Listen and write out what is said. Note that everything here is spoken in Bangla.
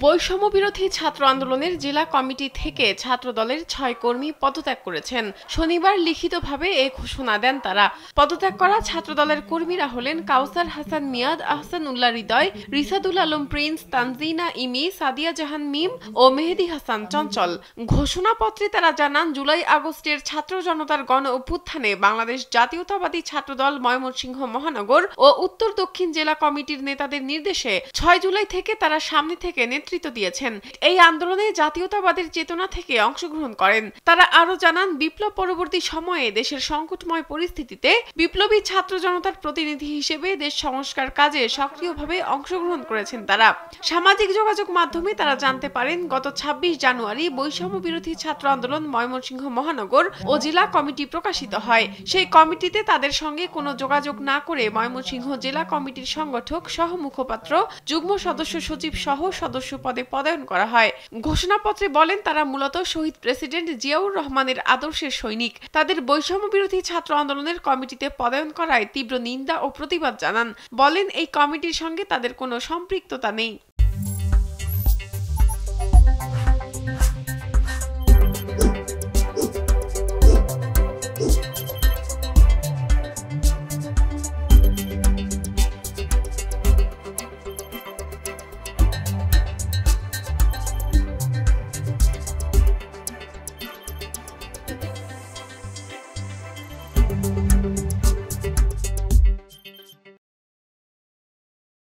বৈষম্য বিরোধী ছাত্র আন্দোলনের জেলা কমিটি থেকে ছাত্রদলের ৬ কর্মী পদত্যাগ করেছেন। শনিবার লিখিতভাবে এ ঘোষণা দেন তারা। পদত্যাগ করা ছাত্রদলের কর্মীরা হলেন কাউসার হাসান মিয়াদ, আহসান উল্লাহ হৃদয়, রিসাদুল আলম প্রিন্স, তানজিনা ইমি, সাদিয়া জাহান মিম ও মেহেদী হাসান চঞ্চল। ঘোষণাপত্রে তারা জানান, জুলাই আগস্টের ছাত্র জনতার গণ অভ্যুত্থানে বাংলাদেশ জাতীয়তাবাদী ছাত্রদল ময়মনসিংহ মহানগর ও উত্তর দক্ষিণ জেলা কমিটির নেতাদের নির্দেশে ৬ জুলাই থেকে তারা সামনে থেকে নেতৃত্ব দিয়েছেন। এই আন্দোলনে জাতীয়তাবাদের চেতনা থেকে অংশগ্রহণ করেন। তারা আরো জানান, বিপ্লব পরবর্তী সময়ে দেশের সংকটময় পরিস্থিতিতে বিপ্লবী ছাত্র জনতার প্রতিনিধি হিসেবে দেশ সংস্কার কাজে সক্রিয়ভাবে অংশগ্রহণ করেছেন তারা। সামাজিক যোগাযোগ মাধ্যমে তারা জানতে পারেন, গত ২৬ জানুয়ারি বৈষম্য বিরোধী ছাত্র আন্দোলন ময়মনসিংহ মহানগর ও জেলা কমিটি প্রকাশিত হয়। সেই কমিটিতে তাদের সঙ্গে কোনো যোগাযোগ না করে ময়মনসিংহ জেলা কমিটির সংগঠক সহ মুখপাত্র, যুগ্ম সদস্য সচিব সহ সদস্য পদে পদায়ন করা হয়। ঘোষণাপত্রে বলেন, তারা মূলত শহীদ প্রেসিডেন্ট জিয়াউর রহমানের আদর্শের সৈনিক। তাদের বৈষম্য বিরোধী ছাত্র আন্দোলনের কমিটিতে পদায়ন করায় তীব্র নিন্দা ও প্রতিবাদ জানান। বলেন, এই কমিটির সঙ্গে তাদের কোনো সম্পৃক্ততা নেই।